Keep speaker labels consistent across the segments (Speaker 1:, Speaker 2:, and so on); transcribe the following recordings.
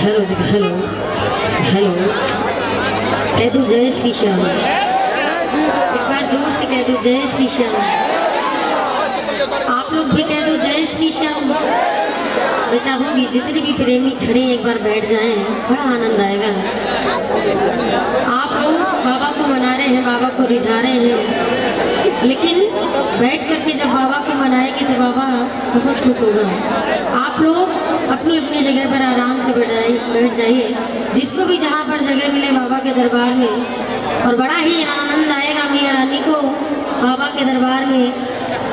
Speaker 1: Hello जी, hello hello, कह दो जय श्री श्याम। एक बार जोर से कह दो जय श्री श्याम। आप लोग भी कह दो जय श्री श्याम। मैं चाहूंगी जितने भी प्रेमी खड़े एक बार बैठ जाएं, बड़ा आनंद आएगा। आप लोग बाबा को मना रहे हैं, बाबा को रिझा रहे हैं, लेकिन बैठ करके जब बाबा को मनाएंगे तो बाबा बहुत खुश होगा। आप लोग अपनी अपनी जगह पर आराम से बैठ जाइए, जिसको भी जहाँ पर जगह मिले बाबा के दरबार में। और बड़ा ही आनंद आएगा मैया रानी को बाबा के दरबार में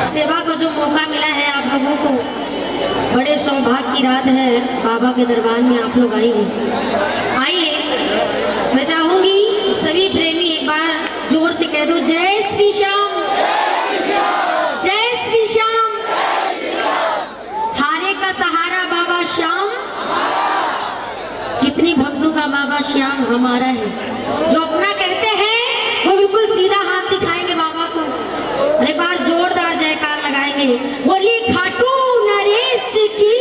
Speaker 1: सेवा को जो मौका मिला है आप लोगों को। बड़े सौभाग्य की रात है, बाबा के दरबार में आप लोग आएंगे। आइए, मैं चाहूंगी सभी प्रेमी एक बार जोर से कह दो जय श्री श्याम, जय श्री श्याम। हारे का सहारा बाबा श्याम, कितने भक्तों का बाबा श्याम हमारा है। जो अपना कहते हैं वो बिल्कुल सीधा हाथ दिखाएंगे बाबा को, और एक बार जोरदार जयकार लगाएंगे। बोलिए खाटू नरेश की,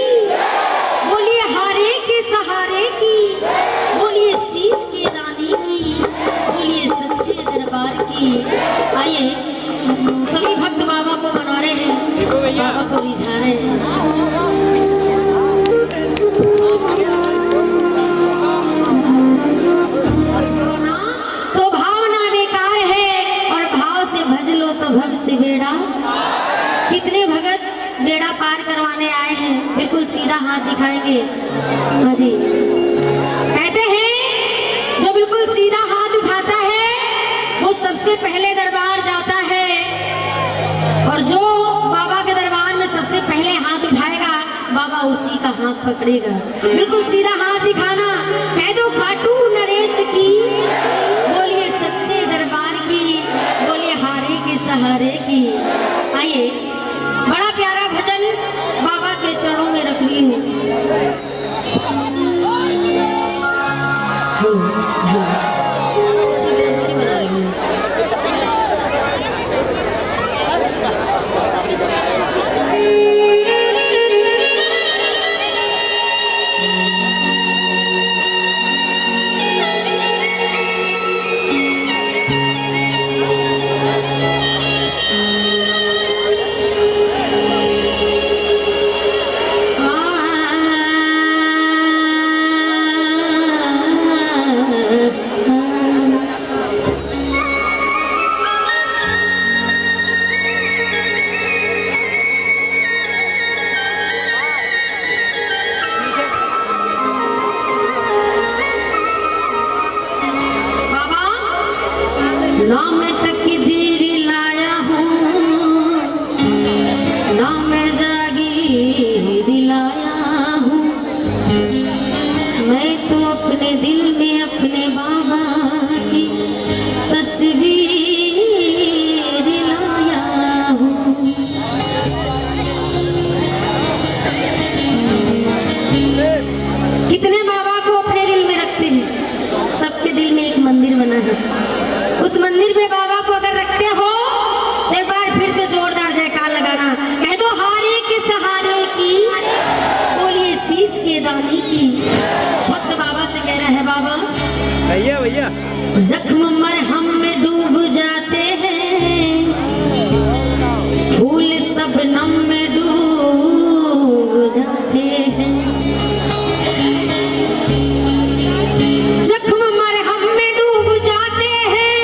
Speaker 1: बोलिए हारे के सहारे की, बोलिए शीश के रानी की, बोलिए सच्चे दरबार की। आइए, सभी भक्त बाबा को मना रहे हैं, बाबा को रिझा रहे हैं। तो भावना बेकार है और भाव से भज लो तो भव से बेड़ा। कितने भगत बेड़ा पार करवाने आए हैं, बिल्कुल सीधा हाथ दिखाएंगे। हाँ जी, कहते हैं जो बिल्कुल सीधा हाथ उठाता है वो सबसे पहले दरबार जाता है, और जो बाबा के दरबार में सबसे पहले हाथ उठाएगा बाबा उसी का हाथ पकड़ेगा। बिल्कुल सीधा हाथ दिखाना। कह दो खाटू नरेश की, बोलिए सच्चे दरबार की, बोलिए हारे के सहारे की। आइए, बड़ा प्यारा भजन बाबा के चरणों में रख ली हूँ। बना रही हूँ। ना मैं तकदीर लाया हूँ, ना मैं जागीर लाया हूँ, मैं तो अपने दिल में अपने बाबा की तस्वीर लाया हूँ। कितने बाबा को अपने दिल में रखते हैं? सबके दिल में एक मंदिर बना है। उस मंदिर में बाबा को अगर रखते हो तो एक बार फिर से जोरदार जयकार लगाना। कह दो हारे के सहारे की, बोलिए शीश के दानी की। भक्त बाबा से कह रहा है बाबा
Speaker 2: भैया भैया
Speaker 1: जख्म मरहम में डूब जाते हैं, फूल शबनम में डूब जाते हैं। जख्म मरहम में डूब जाते हैं,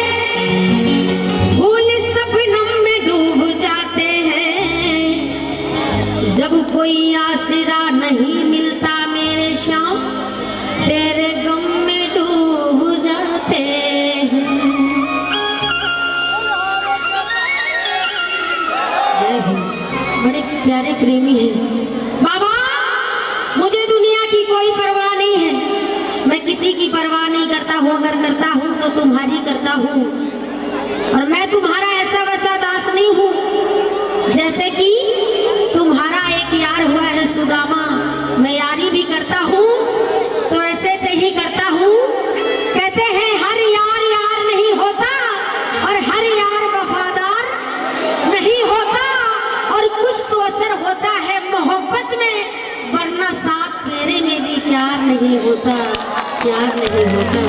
Speaker 1: फूल शबनम में डूब जाते हैं। जब कोई आसरा नहीं मिलता मेरे श्याम, तेरे गम में डूब जाते हूँ, अगर करता हूँ तो तुम्हारी करता हूँ। और मैं तुम्हारा ऐसा वैसा दास नहीं हूँ, जैसे कि तुम्हारा एक यार हुआ है सुदामा, मैं यारी भी करता हूँ तो ऐसे से ही करता हूँ। कहते हैं हर यार यार नहीं होता और हर यार वफादार नहीं होता, और कुछ तो असर होता है मोहब्बत में, वरना साथ फेरे में भी प्यार नहीं होता, प्यार नहीं होता।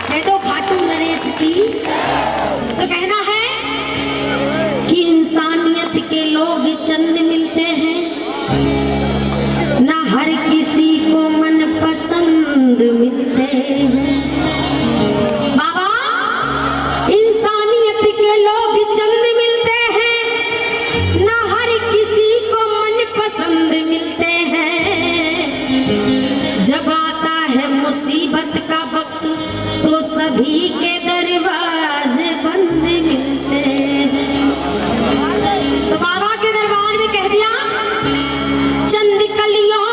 Speaker 1: कह दो खाटू नरेश की, तो कहना है कि इंसानियत के लोग चंद मिलते हैं, ना हर किसी को मन पसंद मिलते हैं। बाबा, इंसानियत के लोग चंद मिलते हैं, ना हर किसी को मन पसंद मिलते हैं। जब आता है मुसीबत का वक्त तो सभी के दरवाजे बंद मिलते हैं। तो बाबा के दरबार में कह दिया, चंद कलियों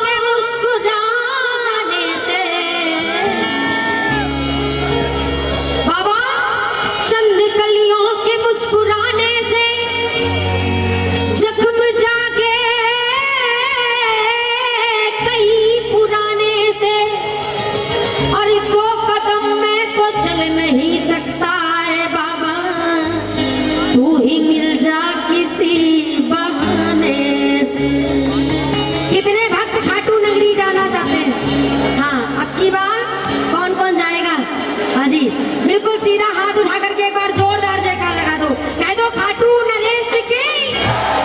Speaker 1: के मुस्कुराने से, बाबा चंद कलियों के मुस्कुराने से जख्म जागे कई पुराने से, और दो कदम में तो चल नहीं सकता है बाबा, तू ही मिल जा किसी बहाने से। कितने भक्त खाटू नगरी जाना चाहते हैं? हाँ, अब की बार कौन कौन जाएगा? हाँ जी, बिल्कुल सीधा हाथ उठा करके एक बार जोरदार जयकार लगा दो, कह दो खाटू नरेश की,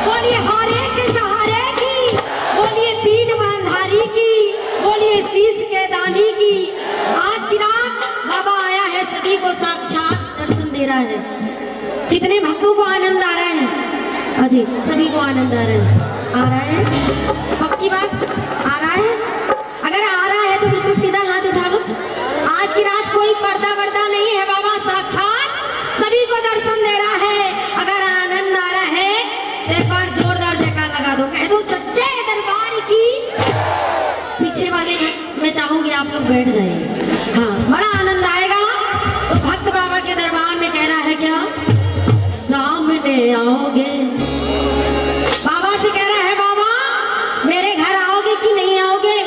Speaker 1: बोलिए हारे के सहारे की, बोलिए तीन बांधारी की, बोलिए शीश के दानी की। आज की रात बाबा आया है, सभी को साक्षात दर्शन दे रहा है। कितने भक्तों को आनंद आ रहा है? हाँ जी, सभी को आनंद आ रहा है। पक्की बात, आ रहा है? अगर आ रहा है तो बिल्कुल सीधा हाथ उठा लो। आज की रात कोई पर्दा वर्दा नहीं है, बाबा साक्षात सभी को दर्शन दे रहा है। अगर आनंद आ रहा है तो एक बार जोरदार जयकार लगा दो, कह दो सच्चे दरबार की। पीछे वाले मैं चाहूंगी आप लोग बैठ जाइए, हाँ, बड़ा आनंद आएगा। तो भक्त बाबा के दरबार में कह रहा है क्या, सामने आओगे, बाबा से कह रहा है बाबा मेरे घर आओगे कि नहीं आओगे,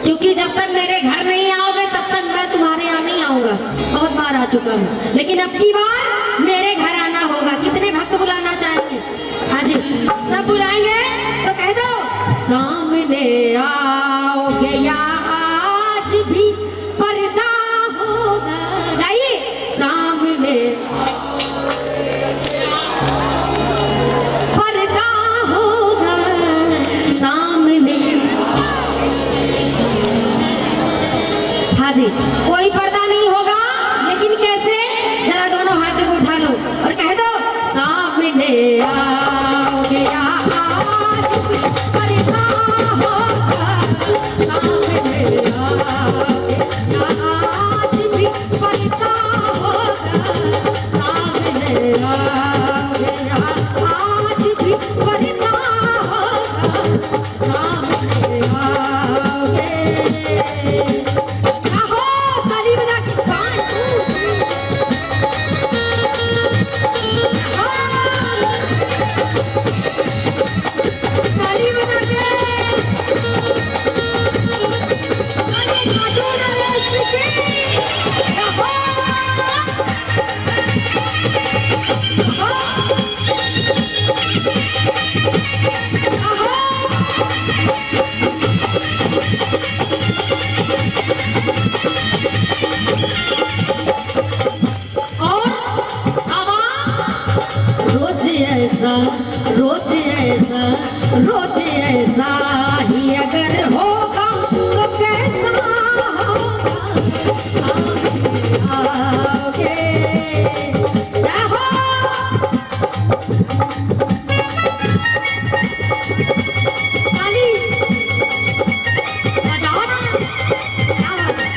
Speaker 1: क्योंकि जब तक मेरे घर नहीं आओगे तब तक मैं तुम्हारे यहाँ नहीं आऊंगा। बहुत बार आ चुका हूँ, लेकिन अब की बार मेरे घर आना होगा। कितने भक्त बुलाना चाहेंगे? हाँ जी, सब बुलाएंगे तो कह दो सामने आओगे या आज भी पर्दा होगा। गाइए, सामने पर्दा होगा, सामने। हाँ जी, कोई पर्दा नहीं होगा, लेकिन कैसे? जरा दोनों हाथों को उठा लो और कह दो सामने आओगे आज पर्दा होगा, सामने आओगे आज भी पर्दा होगा, सामने आओगे आज भी पर्दा होगा, सामने आओगे। ताली बजा के ताली बजा के खाटू नरेश की। रोज ऐसा रोज ऐसा ही अगर होगा तो कैसा होगा, आओगे रहो। ताली बजाओ ना, क्या बात है?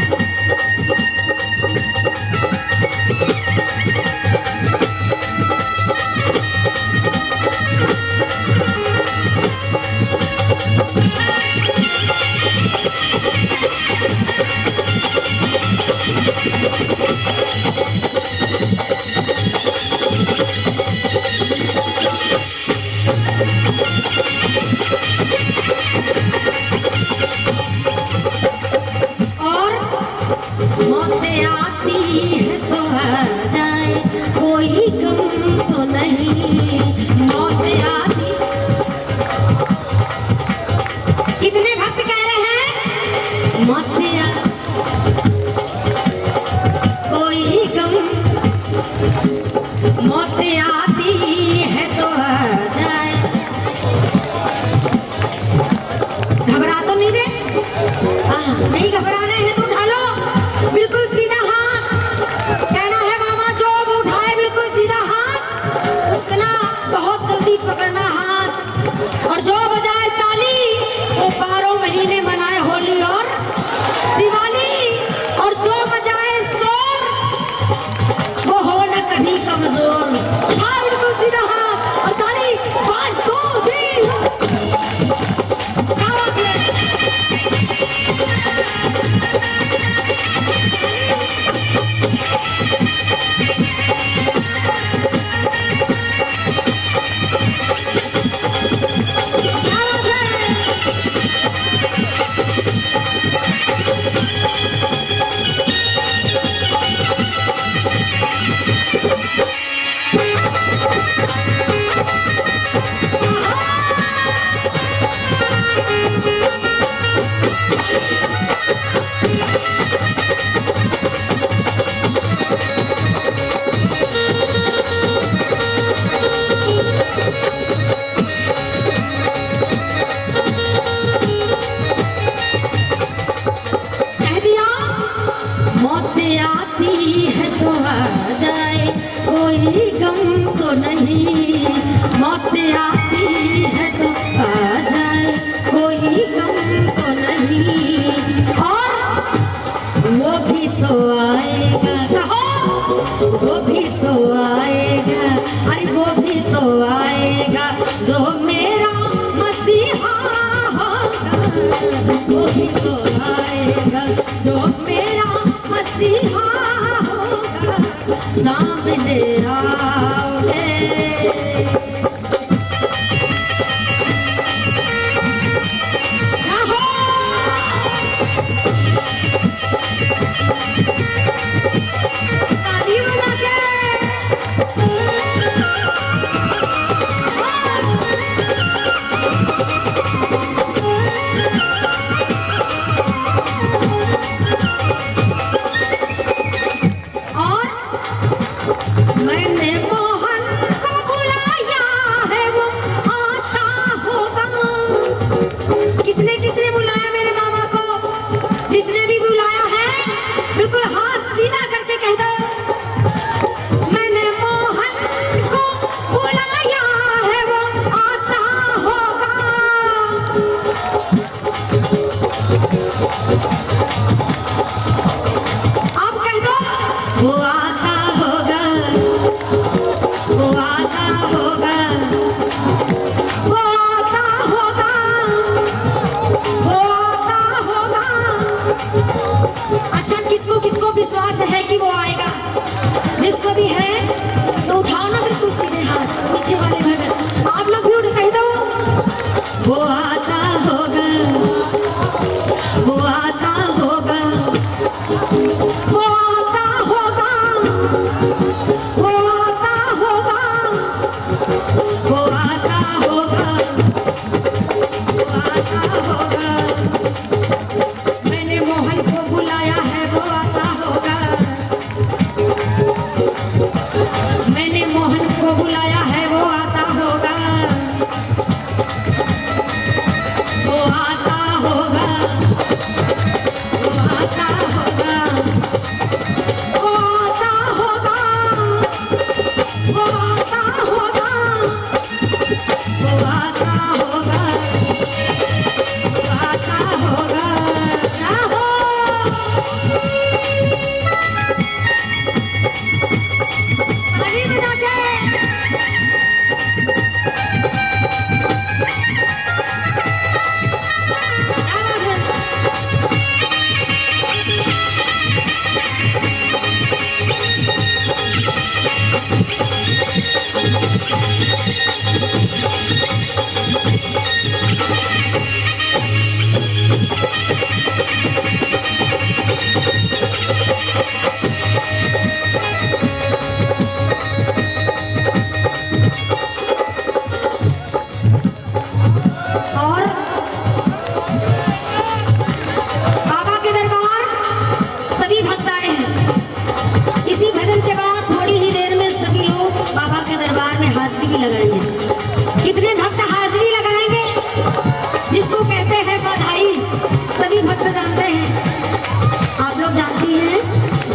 Speaker 1: ही तो आएगा जो मेरा मसीहा होगा, सामने आओगे।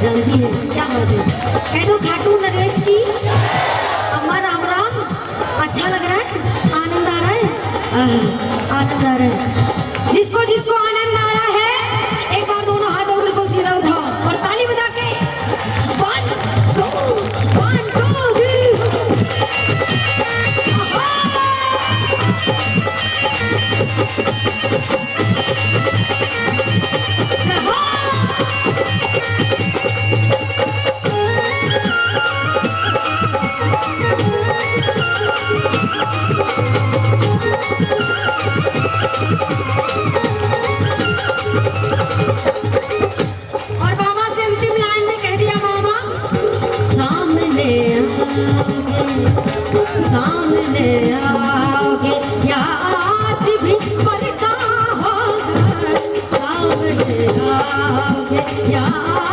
Speaker 2: जानती है क्या बात है। कह दो खाटू नरेश की अम्मा राम राम। अच्छा लग रहा है, आनंद आ रहा है, आनंद आ रहा है। जिसको जिसको आनंद आ रहा है एक बार दोनों हाथों बिल्कुल सीधा उठाओ और ताली बजा के 1 2 1 2 सामने आओगे या आज भी पलता होगा। सामने आओगे या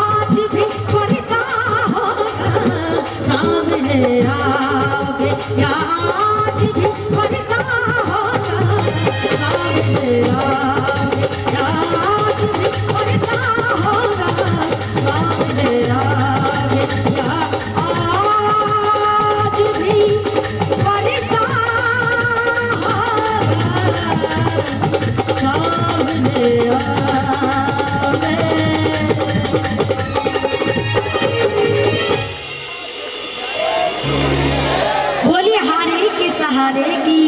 Speaker 2: आज भी पलता होगा। सामने आओगे या आज भी पलता होगा। सामने आओगे या आज भी पलता होगा। सामने आओगे या आज भी बोलिए हारे के सहारे की,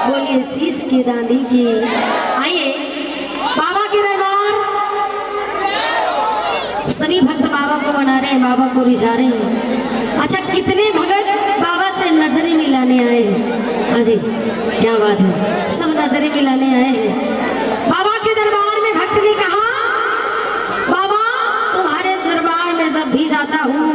Speaker 2: बोलिए शीश के दाने की। आइए बाबा
Speaker 1: बाबा को रिझा रहे हैं। अच्छा, कितने भगत बाबा से नजरें मिलाने आए हैं। हाँ जी, क्या बात है, सब नजरें मिलाने आए हैं। बाबा के दरबार में भक्त ने कहा, बाबा तुम्हारे दरबार में जब भी जाता हूँ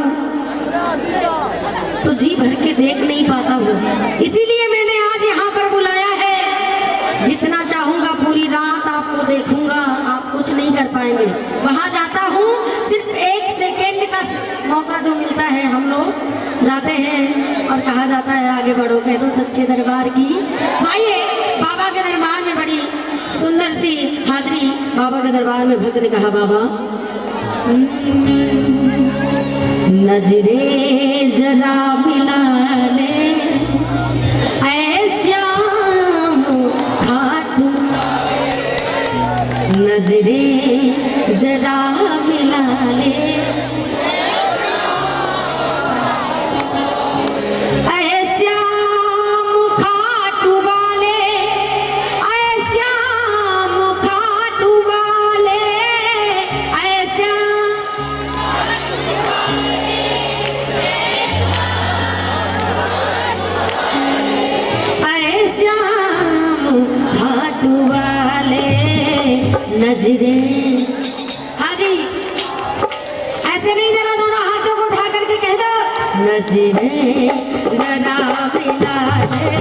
Speaker 1: तो जी भर के देख नहीं पाता हूँ, इसीलिए मैंने आज यहाँ पर बुलाया है। जितना चाहूंगा पूरी रात आपको देखूंगा, आप कुछ नहीं कर पाएंगे। वहाँ जाता हूँ, सिर्फ 1 सेकेंड का मौका जो मिलता है, हम लोग जाते हैं और कहा जाता है आगे बढ़ो, कह दो सच्चे दरबार की। आइए बाबा के दरबार में बड़ी सुंदर सी हाजरी। बाबा के दरबार में भक्त ने कहा, बाबा नजरे जरा मिला ले, श्याम खाटू नजरे जरा मिला ले, श्याम खाटू वाले, श्याम खाटू वाले, श्याम घाटू वाले नजरे। हाँ जी, ऐसे नहीं, जरा दोनों हाथों को उठा करके कह दो, नजरे जरा मिला ले,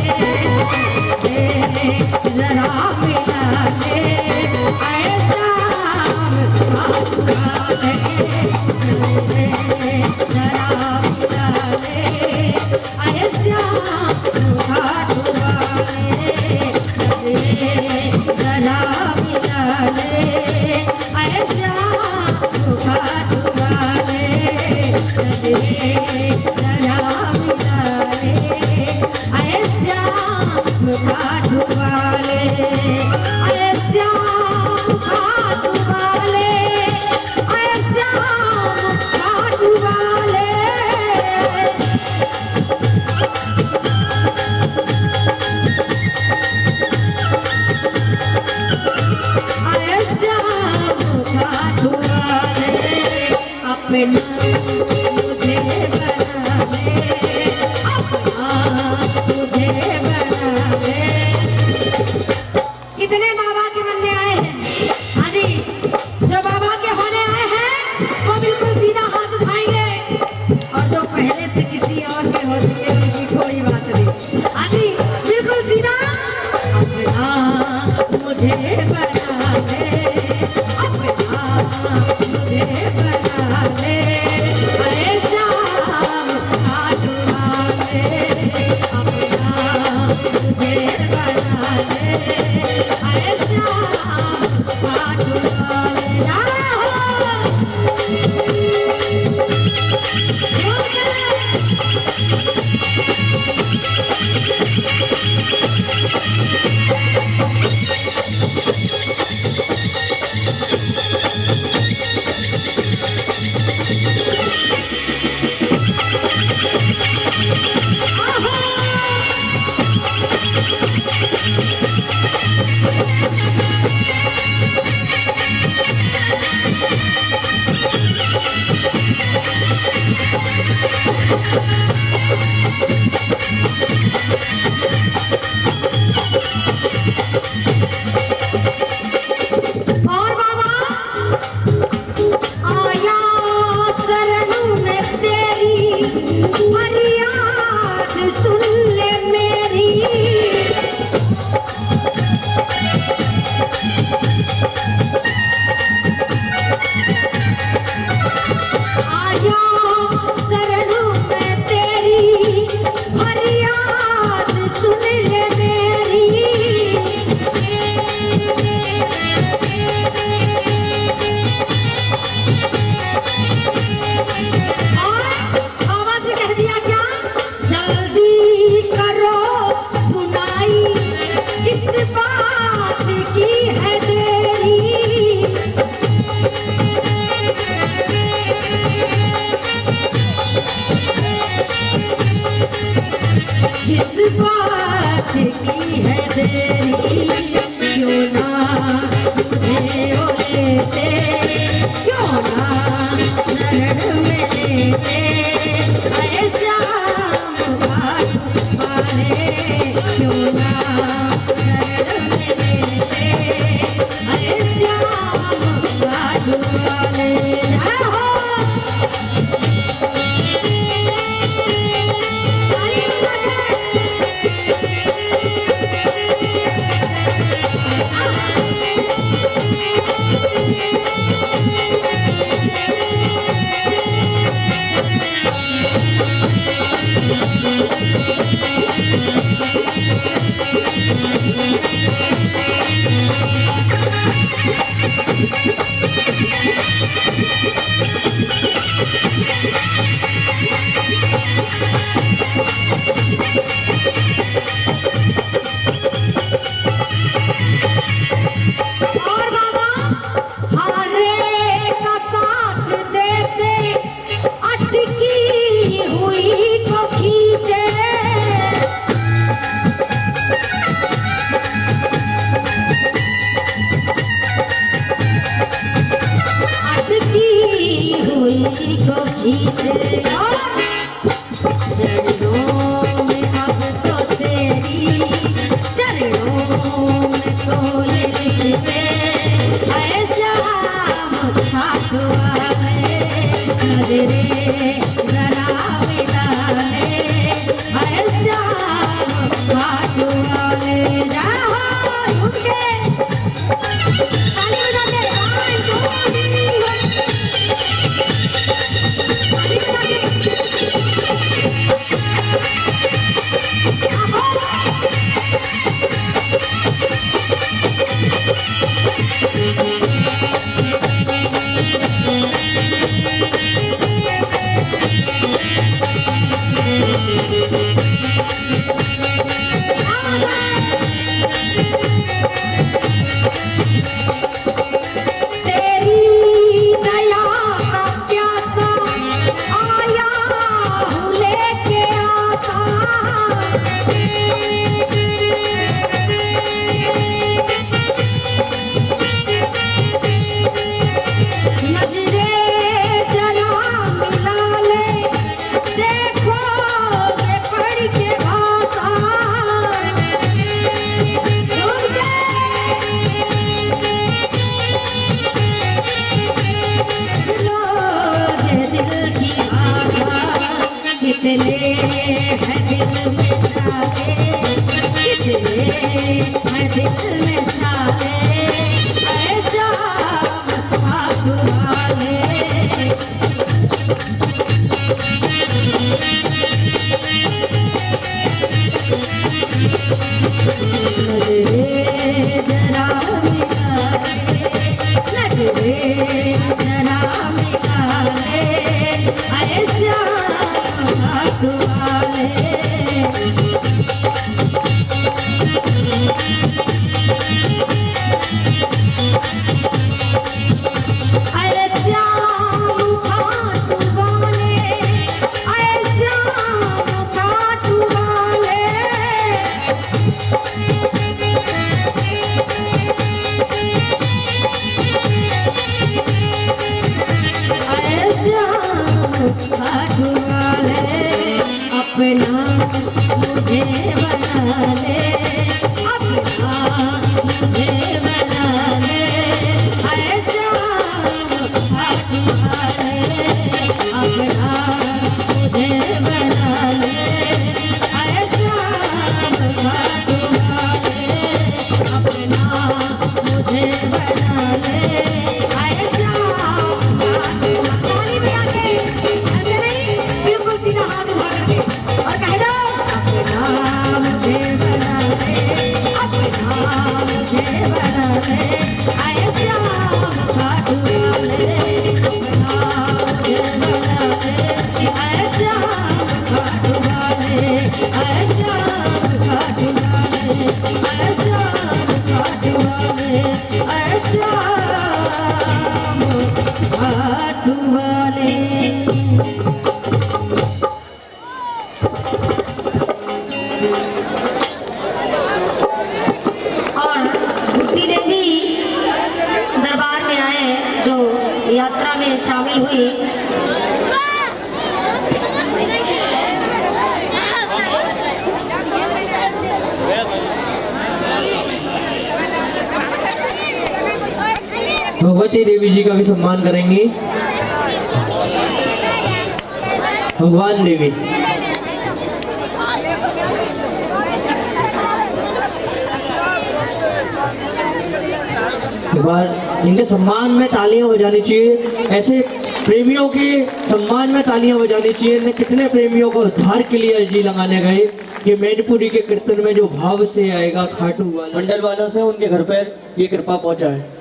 Speaker 1: जरा मिला ले, ऐसा घाटू वाले नजरे जरा मिला ले, ऐसा घाटू जरा मिला ले, ऐसा घाटू वाले नजरे जरा मिला ले, ऐसा घाटू वाले, ऐसा घाटू वाले, ऐसा घाटू वाले। अपना मुझे बना ले, अपना मुझे बना ले। कितने बाबा के बनने आए हैं। हाँ जी, जो बाबा के होने आए हैं वो बिल्कुल सीधा हाथ उठाएंगे, और जो पहले से किसी और के हो चुके हैं उनकी कोई बात नहीं। हाँ जी, बिल्कुल सीधा, अपना मुझे बना ले, अपना मुझे बना ले, ऐसा घाटू वाले, अपना मुझे बना ले, ऐसा घाटू वाले। खींचे और चरणों में अब तो तेरी चरणों में तो ये लिखे ऐसा खाटू वाले नजरे जरा मिला ले ऐसा खाटू वाले जाओ उनके ताली बजाते ताली बजाते तेरी दया का प्यासा आया हूँ लेके आसा नजरे जरा मिला ले देखोगे पढ़ के भाषा लोगे दिल की आशा कितने हैं दिल में छाले कितने हैं दिल में छाले ऐसा खाटू वाले नजरे जरा मिला ले नजरे जरा मिला ले ऐसा खाटू वाले अरे श्याम खाटू वाले अरे श्याम खाटू वाले अरे श्याम खाटू वाले अपना मुझे बना ले अपना मुझे बना ले अरे श्याम खाटू वाले अपना मुझे बना ले अरे श्याम खाटू वाले अपना मुझे बना ले अरे श्याम खाटू ताली बजा के ऐसे नहीं बिल्कुल सीधा हाथ उठा करके और कह दो अपना मुझे बना ले अपना मुझे बना ले ऐसा खाटू वाले अपना मुझे बना ले ऐसा खाटू वाले ऐसा खाटू वाले ऐसा खाटू वाले ऐसा खाटू वाले और गुड्डी देवी दरबार में आए जो यात्रा में शामिल हुई
Speaker 3: भगवती देवी जी का भी सम्मान करेंगी। भगवान देवी एक बार इनके सम्मान में तालियां बजानी चाहिए। ऐसे प्रेमियों के सम्मान में तालियां बजानी चाहिए। इन्हें कितने प्रेमियों को उद्धार के लिए अर्जी लगाने गए कि मैनपुरी के कीर्तन में जो भाव से आएगा खाटू वाला मंडल वालों से उनके घर पर ये कृपा पहुंचा है।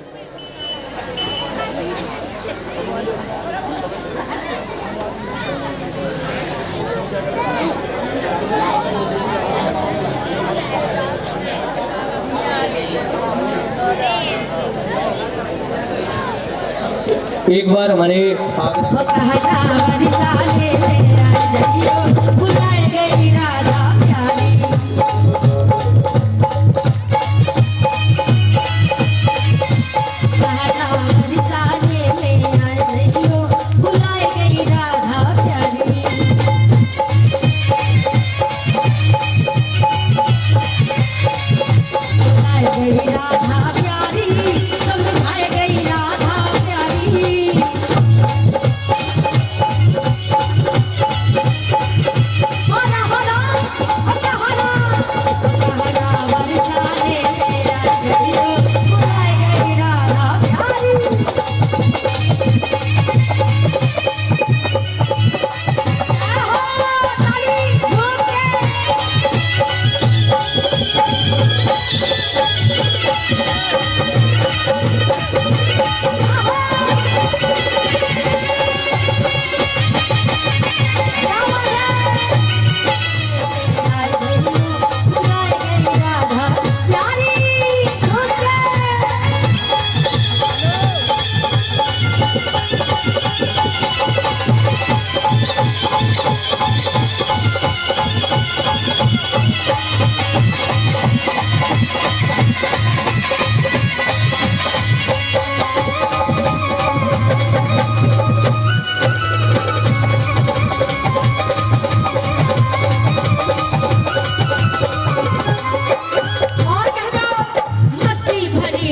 Speaker 3: एक बार हमारे
Speaker 1: बुलाए गई राधा प्यारी रिसाले में आए बुलाए गई राधा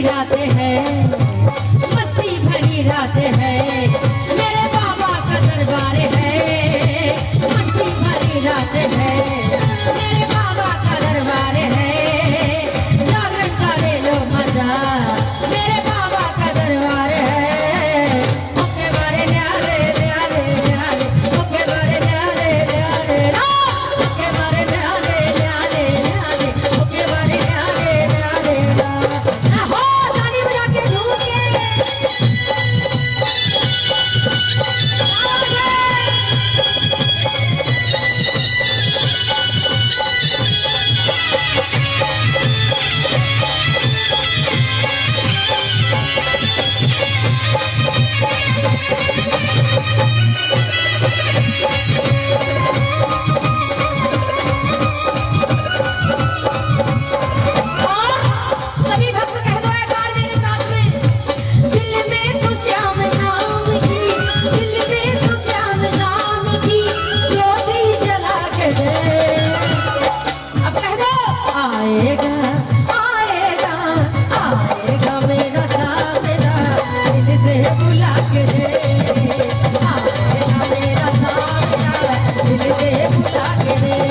Speaker 1: रातें हैं, मस्ती भरी रातें हैं, मेरे बाबा का दरबार है, मस्ती भरी रातें हैं, मेरे बाबा का दरबार है, जागरण का ले लो मजा, मेरे बाबा का दरबार है, ओके बारे न्यारे न्यारे न्यारे, ओके बारे न्यारे न्यारे ओके बारे न्यारे न्यारे न्यारे, ओके बारे न्यारे न्यारे हो ताली बजा के झूम के सभी भक्त कह दो एक बार मेरे साथ में, दिल में तो श्याम नाम की, दिल में तो श्याम नाम की ज्योति जला के दे। अब कह दो आएगा आएगा आएगा मेरा सामना, दिल से बुला के दे, आएगा मेरा सामना, दिल से बुला के दे।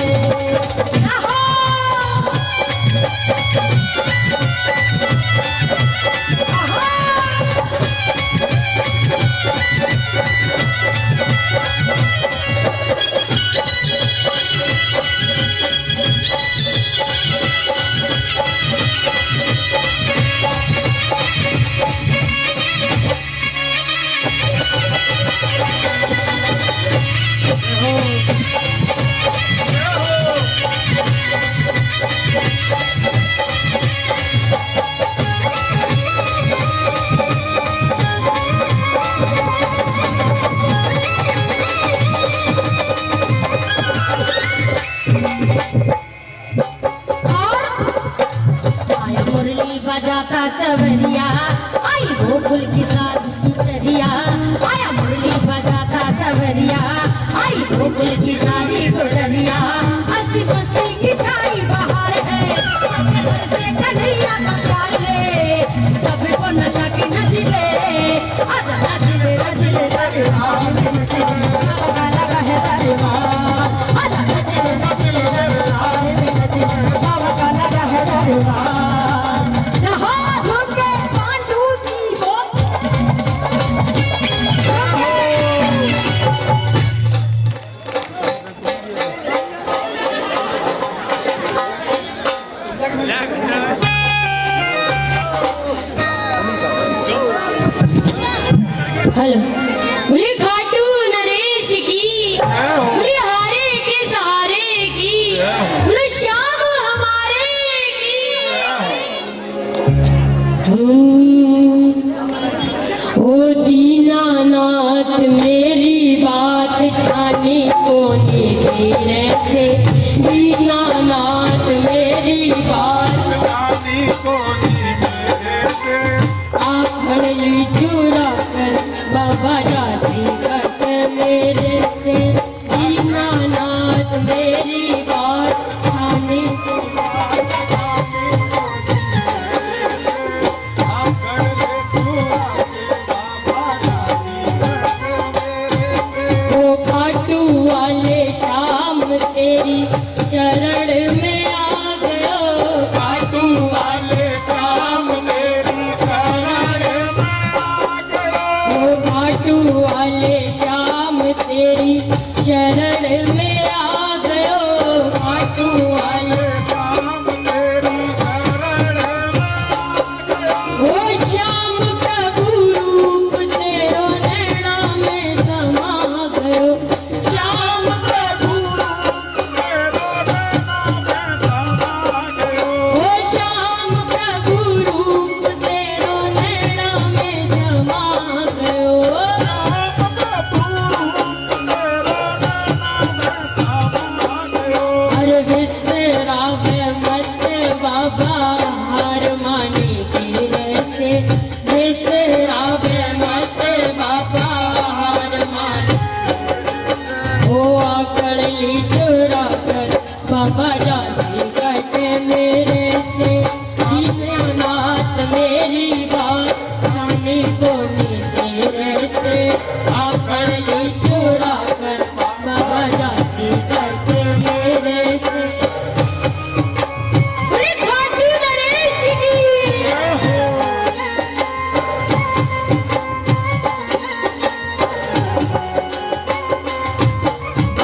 Speaker 1: बजाता सवरिया आई गोकुल की सारी गुजरिया, आया मुरली बजाता सवरिया आई गोकुल की सारी गुजरिया, हंसी मस्ती की छाई बहार है, से कन्हैया का प्यार है, सबको नचा के नच ले, आजा नच ले दरबार में नच ले, बाबा लगा है दरबार, आजा नच ले दरबार में नच ले, बाबा का लगा है दरबार। हेलो बोले खाटू नरेश की, बोले हारे के सहारे की, बोले श्याम हमारे की। ओ दीनानाथ मेरी बात छानी कोनी तेरे से, दीनानाथ मेरी बात छानी कोनी मेरे से, आखड़ी चुरा कर बाबा जासी कट मेरे से, दीनानाथ मेरी बात छानी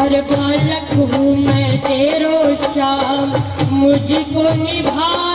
Speaker 4: और बालक हूँ मैं तेरो श्याम, मुझको निभा